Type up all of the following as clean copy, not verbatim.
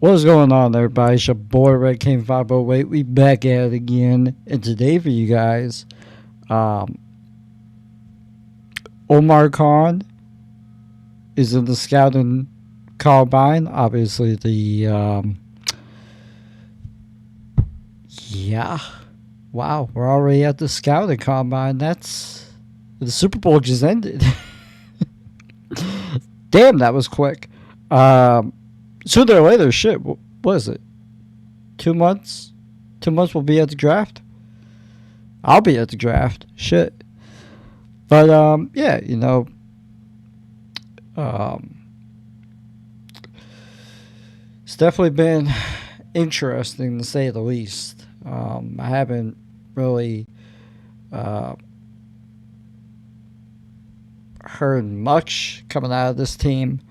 What's going on, everybody? It's your boy Red King 508. We back at it again, and today for you guys, um, Omar Khan is in the scouting combine. Obviously, yeah, wow, we're already at the scouting combine. That's the Super Bowl just ended. Damn, that was quick. Sooner or later, shit, what is it? 2 months? 2 months we'll be at the draft? I'll be at the draft. Shit. But, yeah, it's definitely been interesting to say the least. I haven't really heard much coming out of this team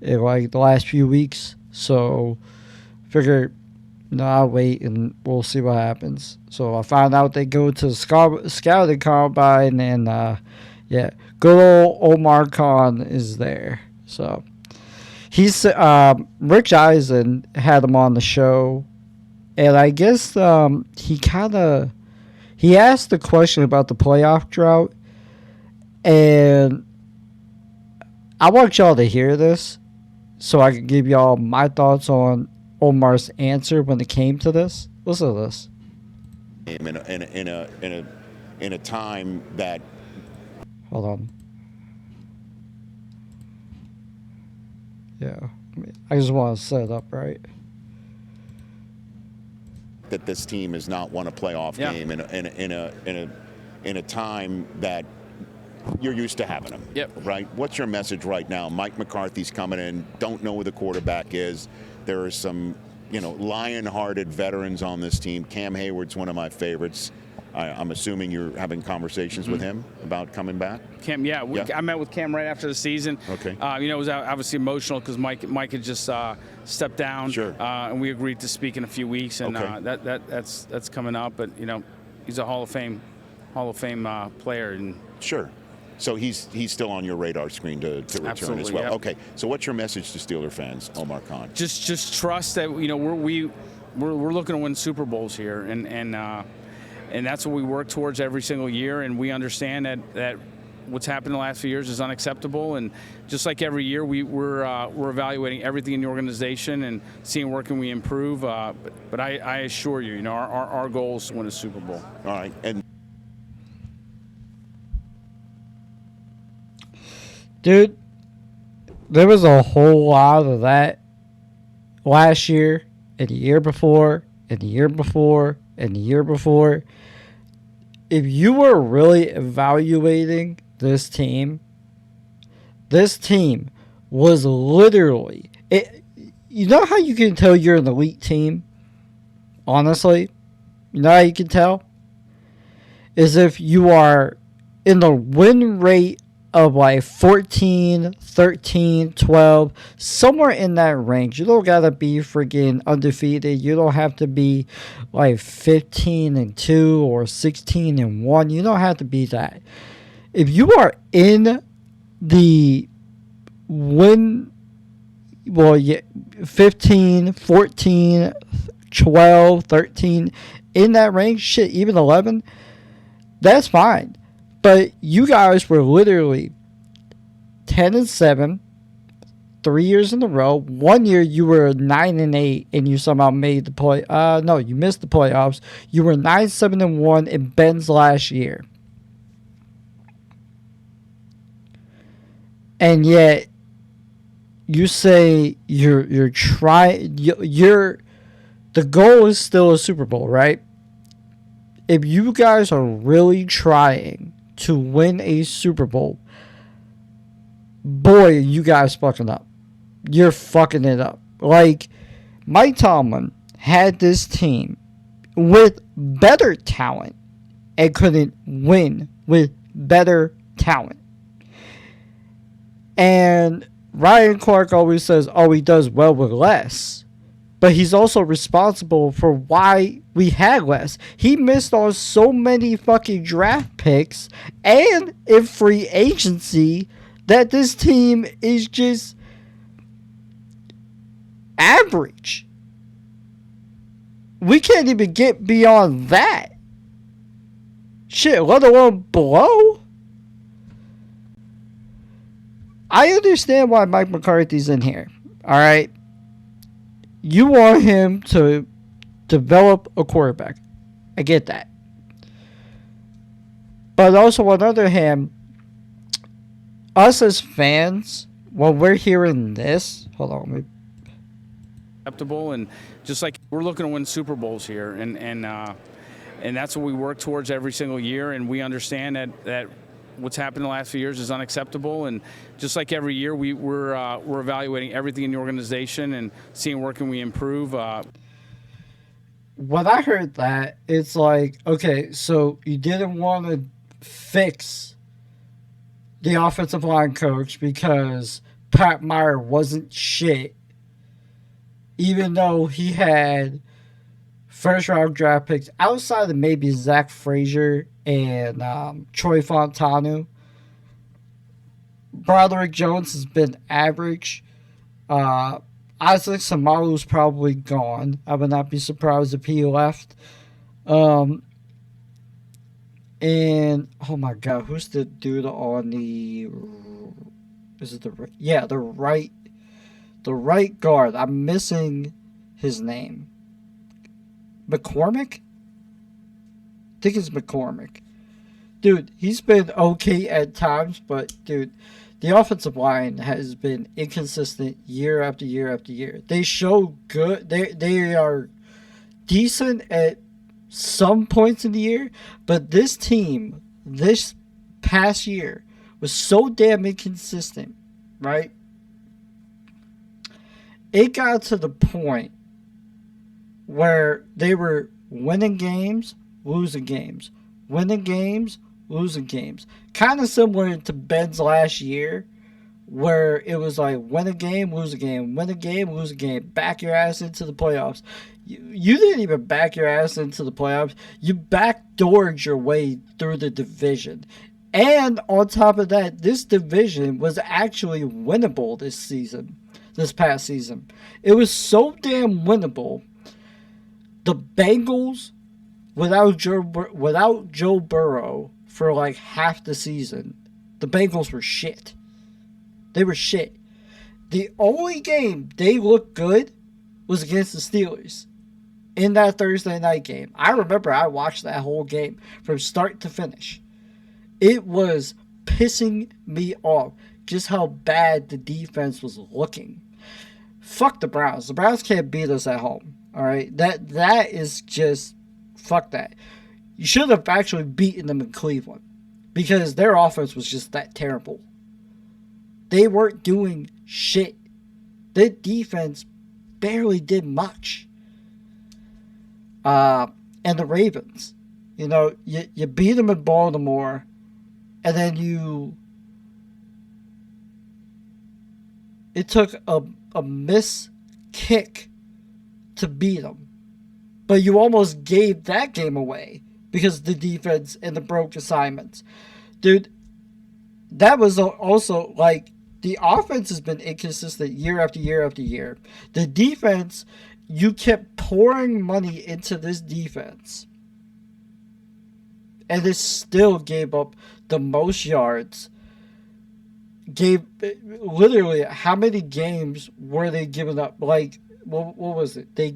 in like the last few weeks, so figure I'll wait and we'll see what happens. So I found out they go to the scouting combine, and yeah, good old Omar Khan is there. So he's Rich Eisen had him on the show, and I guess he asked the question about the playoff drought, and I want y'all to hear this so I can give y'all my thoughts on Omar's answer when it came to this. Listen to this. In a time that. Hold on. Yeah, I just want to set it up right. That this team has not won a playoff game in a time that you're used to having them. Yep. Right? What's your message right now? Mike McCarthy's coming in. Don't know who the quarterback is. There are some, lion-hearted veterans on this team. Cam Hayward's one of my favorites. I'm assuming you're having conversations with him about coming back. Cam, I met with Cam right after the season. Okay. It was obviously emotional because Mike had just stepped down. Sure. And we agreed to speak in a few weeks, and okay. that's coming up. But he's a Hall of Fame player, and sure. So he's still on your radar screen to return Absolutely, as well. yep. Okay. So what's your message to Steeler fans, Omar Khan? Just trust that we're looking to win Super Bowls here, and that's what we work towards every single year. And we understand that what's happened in the last few years is unacceptable. And just like every year, we're evaluating everything in the organization and seeing where can we improve. But I assure you, our goal is to win a Super Bowl. All right. And Dude, there was a whole lot of that last year, and the year before, and the year before, and the year before. If you were really evaluating this team was literally... You know how you can tell you're an elite team? Honestly? You know how you can tell? Is if you are in the win rate of like 14, 13, 12, somewhere in that range. You don't gotta be freaking undefeated. You don't have to be like 15-2 or 16-1. You don't have to be that. If you are in the 15, 14, 12, 13, in that range, shit, even 11, that's fine. But you guys were literally 10-7, 3 years in a row. 1 year you were 9-8, and you somehow made the play. No, you missed the playoffs. You were 9-7-1 in Ben's last year, and yet you say you're trying. The goal is still a Super Bowl, right? If you guys are really trying to win a Super Bowl, boy, you guys fucking up. You're fucking it up. Like, Mike Tomlin had this team with better talent and couldn't win with better talent. And Ryan Clark always says, he does well with less. But he's also responsible for why we had less. He missed on so many fucking draft picks and in free agency that this team is just average. we can't even get beyond that. Shit, let alone below. I understand why Mike McCarthy's in here. All right. You want him to develop a quarterback. I get that. But also, on the other hand, us as fans, when we're hearing this, hold on, let me. Acceptable, and just like we're looking to win Super Bowls here, and that's what we work towards every single year, and we understand that what's happened in the last few years is unacceptable, and just like every year, we're evaluating everything in the organization and seeing where can we improve. When I heard that, it's like, okay, so you didn't want to fix the offensive line coach because Pat Meyer wasn't shit, even though he had first-round draft picks outside of maybe Zach Frazier and Troy Fontanu. Broderick Jones has been average. Isaac Samalu's probably gone. I would not be surprised if he left. And oh my god, who's the dude on the? Is it the right guard? I'm missing his name. McCormick? I think it's McCormick. Dude, he's been okay at times, but dude, the offensive line has been inconsistent year after year after year. They show good. They are decent at some points in the year, but this team, this past year, was so damn inconsistent, right? It got to the point where they were winning games, losing games, winning games, losing games. Kind of similar to Ben's last year, where it was like win a game, lose a game, win a game, lose a game, back your ass into the playoffs. You didn't even back your ass into the playoffs. You backdoored your way through the division. And on top of that, this division was actually winnable this past season. It was so damn winnable. The Bengals, without Joe Burrow for like half the season, the Bengals were shit. They were shit. The only game they looked good was against the Steelers in that Thursday night game. I remember I watched that whole game from start to finish. It was pissing me off just how bad the defense was looking. Fuck the Browns. The Browns can't beat us at home. All right? That is just... Fuck that. You should have actually beaten them in Cleveland because their offense was just that terrible. They weren't doing shit. Their defense barely did much. And the Ravens, you beat them in Baltimore, and then it took a missed kick to beat them. But you almost gave that game away because of the defense and the broke assignments. Dude, that was also like the offense has been inconsistent year after year after year. The defense, you kept pouring money into this defense. And it still gave up the most yards. Literally, how many games were they giving up? Like, what was it? They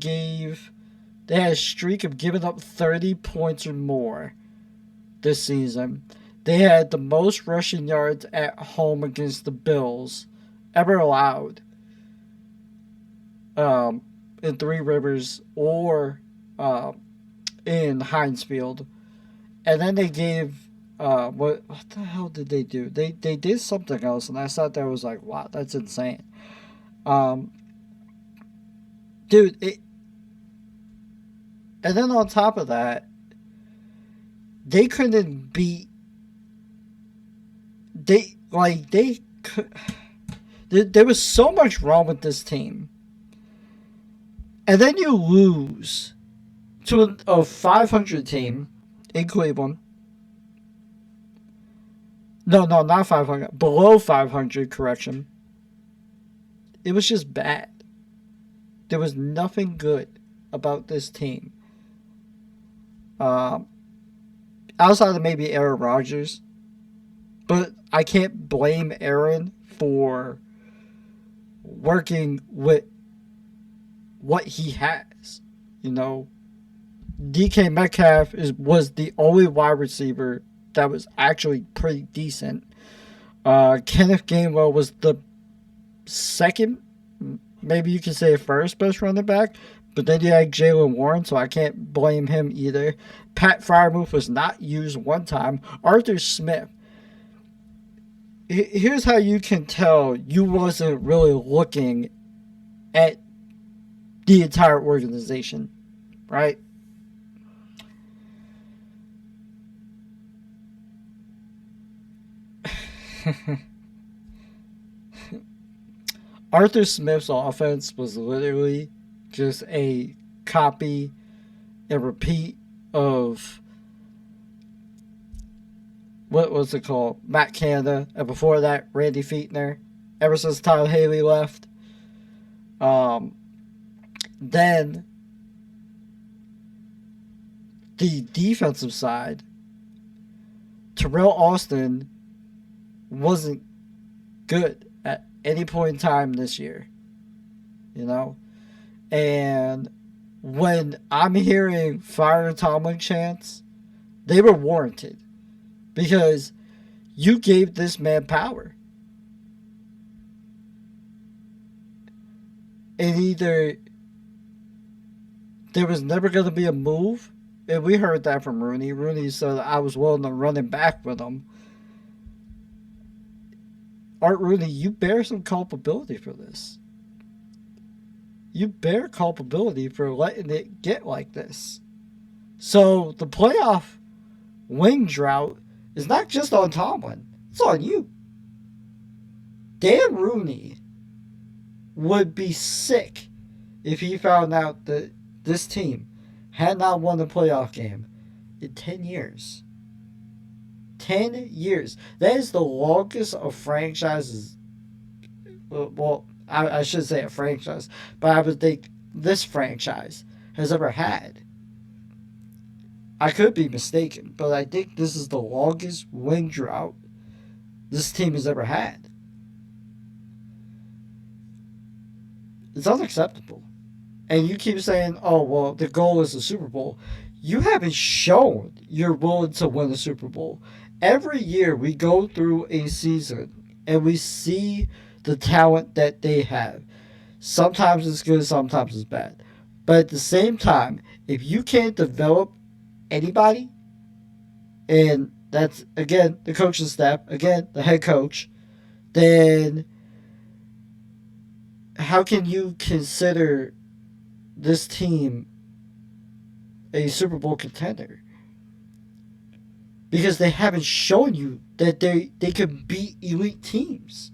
had a streak of giving up 30 points or more this season. They had the most rushing yards at home against the Bills ever allowed in Three Rivers or in Heinz Field. And then they gave what the hell did they do? They did something else, and I thought that was like, wow, that's insane. Dude, and then on top of that, they couldn't beat. There was so much wrong with this team. And then you lose to a 500 team in Cleveland. No, not 500. Below 500, correction. It was just bad. There was nothing good about this team. Um, outside of maybe Aaron Rodgers, but I can't blame Aaron for working with what he has. You know, DK Metcalf was the only wide receiver that was actually pretty decent. Kenneth Gainwell was the second, maybe you could say first best running back, but then you had Jalen Warren, so I can't blame him either. Pat Freiermuth was not used one time. Arthur Smith. Here's how you can tell you wasn't really looking at the entire organization, right? Arthur Smith's offense was literally just a copy and repeat of what was it called? Matt Canada, and before that, Randy Fichtner. Ever since Tyler Haley left, then the defensive side, Terrell Austin wasn't good at any point in time this year, you know? And when I'm hearing fire Tomlin chants, they were warranted because you gave this man power. And either there was never going to be a move, and we heard that from Rooney. Rooney said I was willing to run him back with him. Art Rooney, you bear some culpability for this. You bear culpability for letting it get like this. So the playoff win drought is not just on Tomlin. It's on you. Dan Rooney would be sick if he found out that this team had not won a playoff game in 10 years. 10 years. That is the longest of franchises. Well, I should say a franchise, but I would think this franchise has ever had. I could be mistaken, but I think this is the longest win drought this team has ever had. It's unacceptable. And you keep saying, oh, well, the goal is the Super Bowl. You haven't shown you're willing to win the Super Bowl. Every year we go through a season and we see the talent that they have. Sometimes it's good, sometimes it's bad. But at the same time, if you can't develop anybody, and that's, again, the coaching staff, again, the head coach, then how can you consider this team a Super Bowl contender? Because they haven't shown you that they can beat elite teams.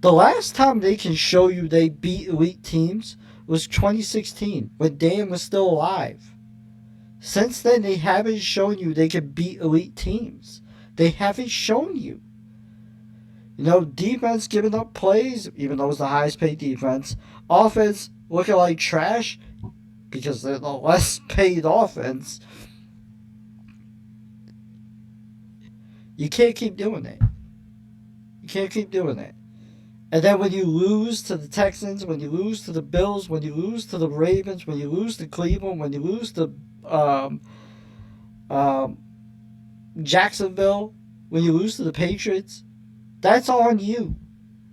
The last time they can show you they beat elite teams was 2016 when Dan was still alive. Since then, they haven't shown you they can beat elite teams. They haven't shown you. You know, defense giving up plays, even though it's the highest paid defense. Offense looking like trash because they're the less paid offense. You can't keep doing it. You can't keep doing it. And then when you lose to the Texans, when you lose to the Bills, when you lose to the Ravens, when you lose to Cleveland, when you lose to Jacksonville, when you lose to the Patriots, that's on you.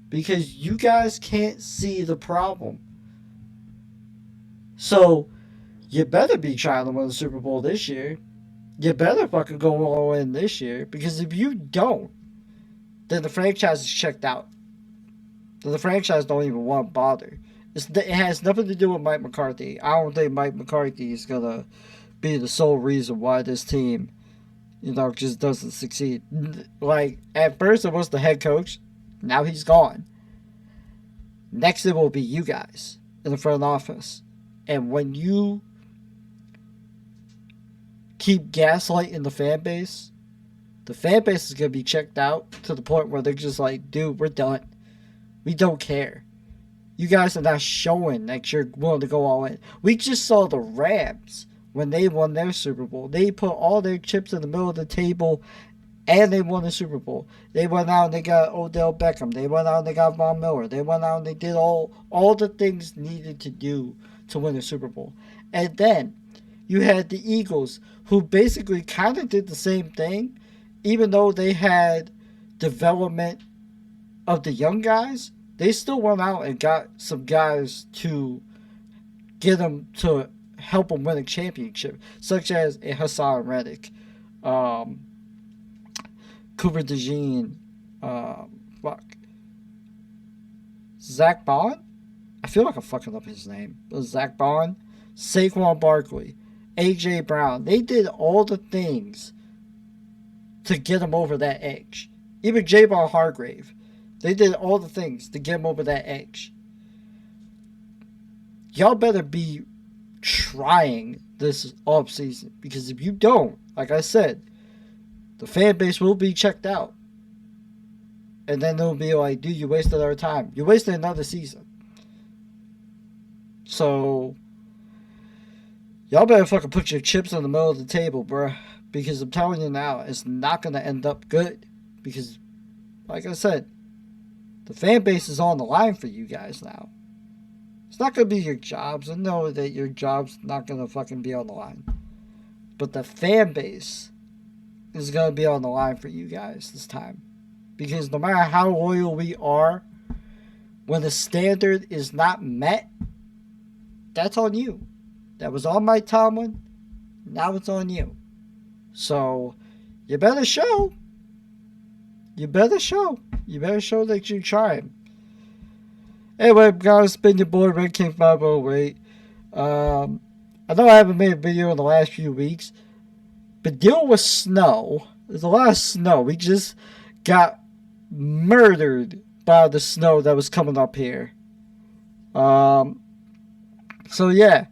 Because you guys can't see the problem. So, you better be trying to win the Super Bowl this year. You better fucking go all in this year. Because if you don't, then the franchise is checked out. The franchise don't even want to bother. It has nothing to do with Mike McCarthy. I don't think Mike McCarthy is going to be the sole reason why this team, just doesn't succeed. Like, at first it was the head coach. Now he's gone. Next it will be you guys in the front office. And when you keep gaslighting the fan base is going to be checked out to the point where they're just like, dude, we're done. We don't care. You guys are not showing that you're willing to go all in. We just saw the Rams when they won their Super Bowl. They put all their chips in the middle of the table, and they won the Super Bowl. They went out and they got Odell Beckham. They went out and they got Von Miller. They went out and they did all the things needed to do to win the Super Bowl. And then you had the Eagles, who basically kind of did the same thing, even though they had development of the young guys. They still went out and got some guys to get them to help them win a championship, such as a Hassan Reddick, Cooper DeJean, Zach Bond? I feel like I'm fucking up his name. It was Zach Bond, Saquon Barkley, A.J. Brown. They did all the things to get them over that edge. Even Javon Hargrave. They did all the things to get them over that edge. Y'all better be trying this offseason, because if you don't, like I said, the fan base will be checked out. And then they'll be like, dude, you wasted our time. You wasted another season. So, y'all better fucking put your chips in the middle of the table, bruh. Because I'm telling you now, it's not going to end up good. Because, like I said, the fan base is on the line for you guys now. It's not going to be your jobs. I know that your job's not going to fucking be on the line. But the fan base is going to be on the line for you guys this time. Because no matter how loyal we are, when the standard is not met, that's on you. That was on Mike Tomlin. Now it's on you. So, you better show. You better show. You better show that you're trying. Anyway, guys, it's been your boy, Red King 508. I know I haven't made a video in the last few weeks, but dealing with snow, there's a lot of snow. We just got murdered by the snow that was coming up here. So, yeah.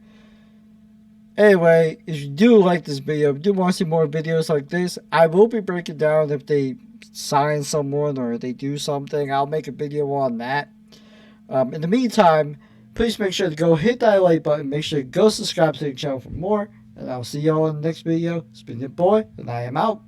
Anyway, if you do like this video, if you do want to see more videos like this, I will be breaking down if they sign someone or they do something. I'll make a video on that. In the meantime, please make sure to go hit that like button. Make sure to go subscribe to the channel for more. And I'll see y'all in the next video. It's been your boy, and I am out.